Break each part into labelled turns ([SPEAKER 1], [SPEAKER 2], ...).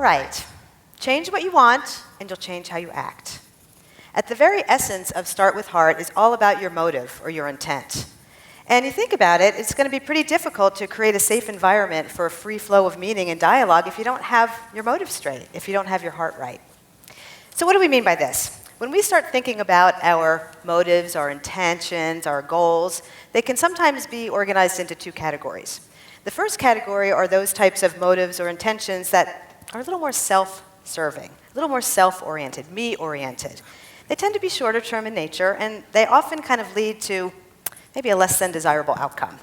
[SPEAKER 1] right. Change what you want, and you'll change how you act. At the very essence of Start with Heart is all about your motive or your intent. And you think about it, it's going to be pretty difficult to create a safe environment for a free flow of meaning and dialogue if you don't have your motive straight, if you don't have your heart right. So what do we mean by this? When we start thinking about our motives, our intentions, our goals, they can sometimes be organized into two categories. The first category are those types of motives or intentions that are a little more self-serving, a little more self-oriented, me-oriented. They tend to be shorter term in nature, and they often kind of lead to maybe a less than desirable outcome.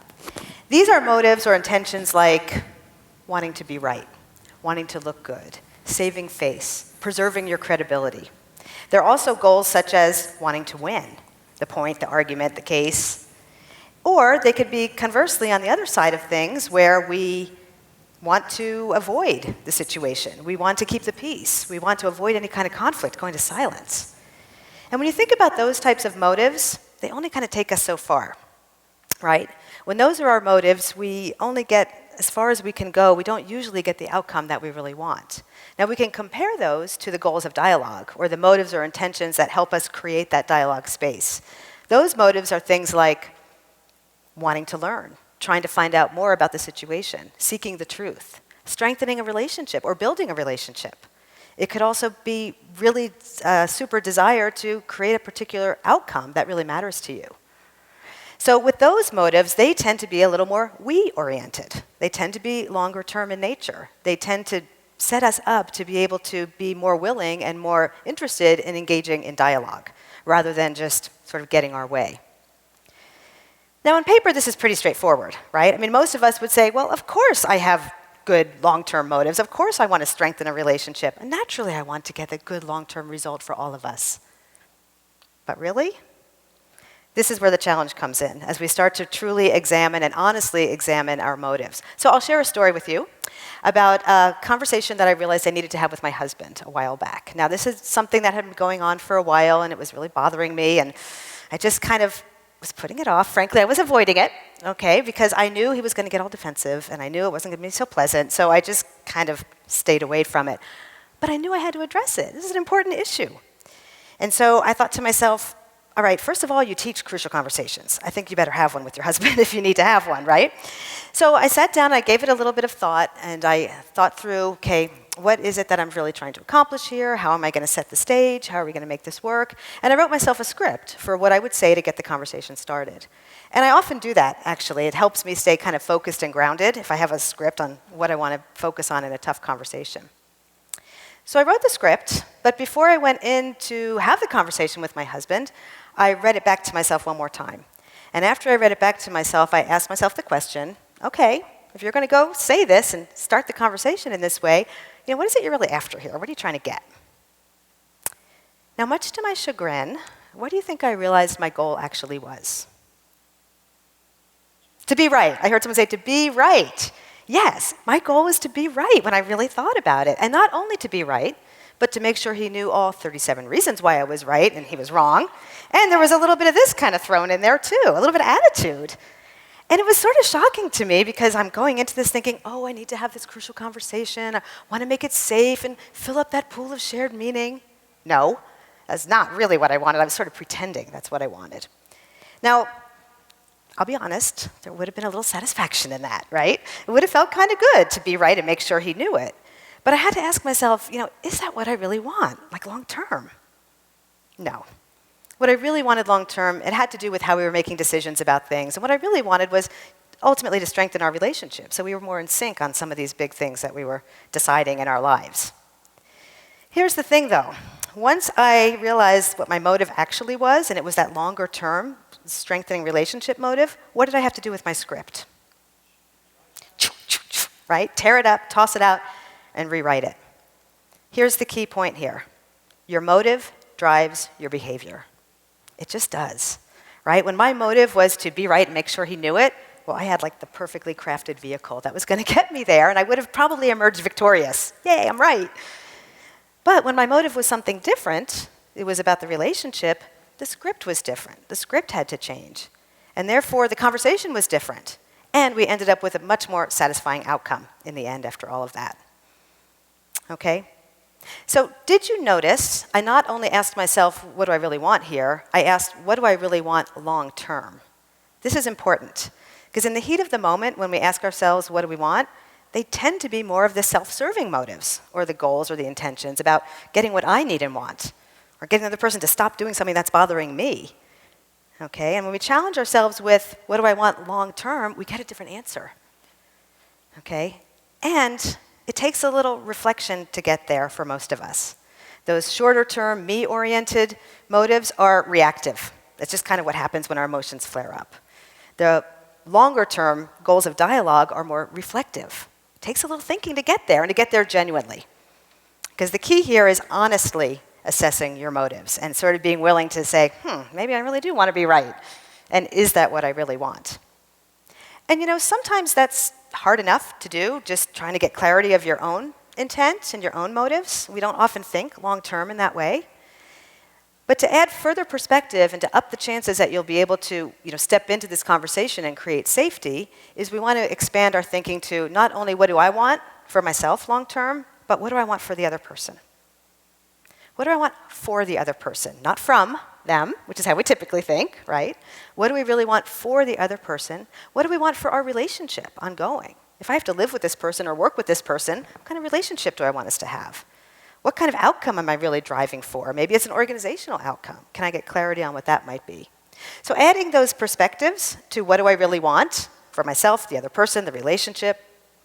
[SPEAKER 1] These are motives or intentions like wanting to be right, wanting to look good, saving face, preserving your credibility. There are also goals such as wanting to win, the point, the argument, the case. Or they could be conversely on the other side of things where we want to avoid the situation. We want to keep the peace. We want to avoid any kind of conflict, going to silence. And when you think about those types of motives, they only kind of take us so far, right? When those are our motives, we only get as far as we can go. We don't usually get the outcome that we really want. Now, we can compare those to the goals of dialogue, or the motives or intentions that help us create that dialogue space. Those motives are things like wanting to learn, trying to find out more about the situation, seeking the truth, strengthening a relationship, or building a relationship. It could also be really super desire to create a particular outcome that really matters to you. So with those motives, they tend to be a little more we-oriented. They tend to be longer term in nature. They tend to set us up to be able to be more willing and more interested in engaging in dialogue, rather than just sort of getting our way. Now, on paper, this is pretty straightforward, right? I mean, most of us would say, well, of course I have good long-term motives. Of course I want to strengthen a relationship. And naturally, I want to get a good long-term result for all of us. But really? This is where the challenge comes in, as we start to truly examine and honestly examine our motives. So I'll share a story with you about a conversation that I realized I needed to have with my husband a while back. Now, this is something that had been going on for a while, and it was really bothering me, and I just kind of was putting it off. Frankly, I was avoiding it, okay, because I knew he was going to get all defensive, and I knew it wasn't going to be so pleasant, so I just kind of stayed away from it. But I knew I had to address it. This is an important issue. And so I thought to myself, all right, first of all, you teach crucial conversations. I think you better have one with your husband if you need to have one, right? So I sat down, I gave it a little bit of thought, and I thought through, okay, what is it that I'm really trying to accomplish here? How am I going to set the stage? How are we going to make this work? And I wrote myself a script for what I would say to get the conversation started. And I often do that, actually. It helps me stay kind of focused and grounded if I have a script on what I want to focus on in a tough conversation. So I wrote the script, but before I went in to have the conversation with my husband, I read it back to myself one more time. And after I read it back to myself, I asked myself the question, okay, if you're going to go say this and start the conversation in this way, what is it you're really after here? What are you trying to get? Now, much to my chagrin, what do you think I realized my goal actually was? To be right. I heard someone say, to be right. Yes, my goal was to be right when I really thought about it. And not only to be right, but to make sure he knew all 37 reasons why I was right and he was wrong. And there was a little bit of this kind of thrown in there too, a little bit of attitude. And it was sort of shocking to me because I'm going into this thinking, oh, I need to have this crucial conversation. I want to make it safe and fill up that pool of shared meaning. No, that's not really what I wanted. I was sort of pretending that's what I wanted. Now, I'll be honest, there would have been a little satisfaction in that, right? It would have felt kind of good to be right and make sure he knew it. But I had to ask myself, is that what I really want, like long term? No. What I really wanted long term, it had to do with how we were making decisions about things. And what I really wanted was ultimately to strengthen our relationship, so we were more in sync on some of these big things that we were deciding in our lives. Here's the thing, though. Once I realized what my motive actually was, and it was that longer term, strengthening relationship motive, what did I have to do with my script? Right? Tear it up, toss it out, and rewrite it. Here's the key point here. Your motive drives your behavior. It just does, right? When my motive was to be right and make sure he knew it, well, I had like the perfectly crafted vehicle that was going to get me there, and I would have probably emerged victorious. Yay, I'm right. But when my motive was something different, it was about the relationship, the script was different. The script had to change. And therefore, the conversation was different. And we ended up with a much more satisfying outcome in the end after all of that. Okay? So did you notice I not only asked myself, what do I really want here? I asked, what do I really want long term? This is important because in the heat of the moment, when we ask ourselves, what do we want? They tend to be more of the self-serving motives or the goals or the intentions about getting what I need and want or getting the other person to stop doing something that's bothering me. Okay? And when we challenge ourselves with, what do I want long term? We get a different answer. Okay? And it takes a little reflection to get there for most of us. Those shorter-term, me-oriented motives are reactive. That's just kind of what happens when our emotions flare up. The longer-term goals of dialogue are more reflective. It takes a little thinking to get there, and to get there genuinely. Because the key here is honestly assessing your motives and sort of being willing to say, maybe I really do want to be right. And is that what I really want? And sometimes that's hard enough to do, just trying to get clarity of your own intent and your own motives. We don't often think long-term in that way. But to add further perspective and to up the chances that you'll be able to step into this conversation and create safety is we want to expand our thinking to not only what do I want for myself long-term, but what do I want for the other person? What do I want for the other person? Not from them, which is how we typically think, right? What do we really want for the other person? What do we want for our relationship ongoing? If I have to live with this person or work with this person, what kind of relationship do I want us to have? What kind of outcome am I really driving for? Maybe it's an organizational outcome. Can I get clarity on what that might be? So adding those perspectives to what do I really want for myself, the other person, the relationship,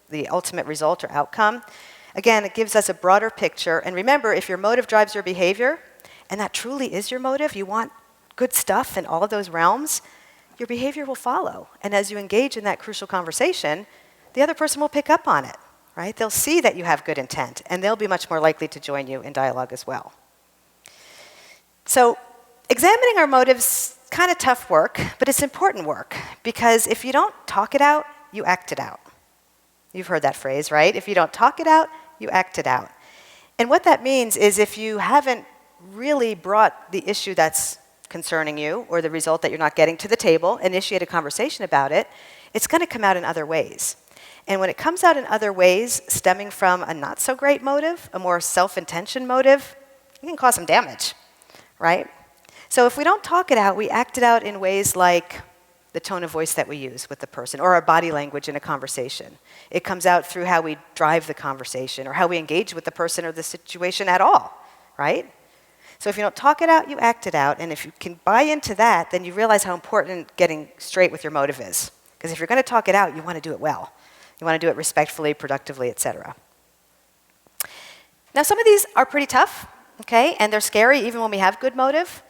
[SPEAKER 1] the ultimate result or outcome, again, it gives us a broader picture. And remember, if your motive drives your behavior, and that truly is your motive, you want good stuff in all of those realms, your behavior will follow. And as you engage in that crucial conversation, the other person will pick up on it, right? They'll see that you have good intent, and they'll be much more likely to join you in dialogue as well. So examining our motives, kind of tough work, but it's important work, because if you don't talk it out, you act it out. You've heard that phrase, right? If you don't talk it out, you act it out. And what that means is if you haven't really brought the issue that's concerning you or the result that you're not getting to the table, initiate a conversation about it, it's going to come out in other ways. And when it comes out in other ways, stemming from a not so great motive, a more self-intention motive, it can cause some damage, right? So if we don't talk it out, we act it out in ways like the tone of voice that we use with the person or our body language in a conversation. It comes out through how we drive the conversation or how we engage with the person or the situation at all, right? So if you don't talk it out, you act it out. And if you can buy into that, then you realize how important getting straight with your motive is. Because if you're going to talk it out, you want to do it well. You want to do it respectfully, productively, etc. Now, some of these are pretty tough, okay? And they're scary even when we have good motive.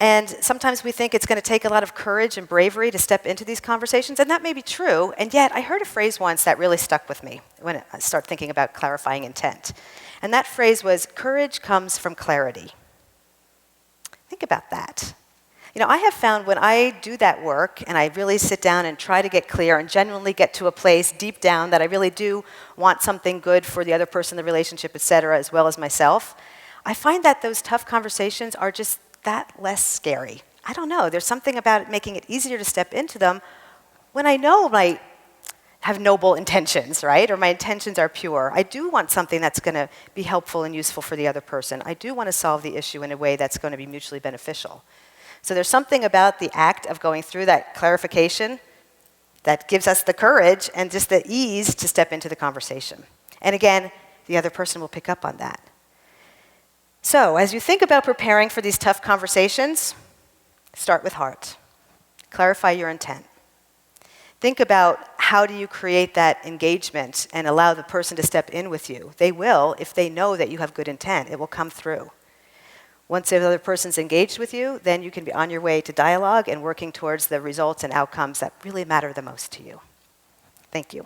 [SPEAKER 1] And sometimes we think it's going to take a lot of courage and bravery to step into these conversations, and that may be true. And yet, I heard a phrase once that really stuck with me when I started thinking about clarifying intent. And that phrase was, courage comes from clarity. Think about that. I have found when I do that work and I really sit down and try to get clear and genuinely get to a place deep down that I really do want something good for the other person, the relationship, et cetera, as well as myself, I find that those tough conversations are just that less scary. I don't know. There's something about it making it easier to step into them when I know I have noble intentions, right? Or my intentions are pure. I do want something that's going to be helpful and useful for the other person. I do want to solve the issue in a way that's going to be mutually beneficial. So there's something about the act of going through that clarification that gives us the courage and just the ease to step into the conversation. And again, the other person will pick up on that. So as you think about preparing for these tough conversations, start with heart. Clarify your intent. Think about how do you create that engagement and allow the person to step in with you. They will if they know that you have good intent. It will come through. Once the other person's engaged with you, then you can be on your way to dialogue and working towards the results and outcomes that really matter the most to you. Thank you.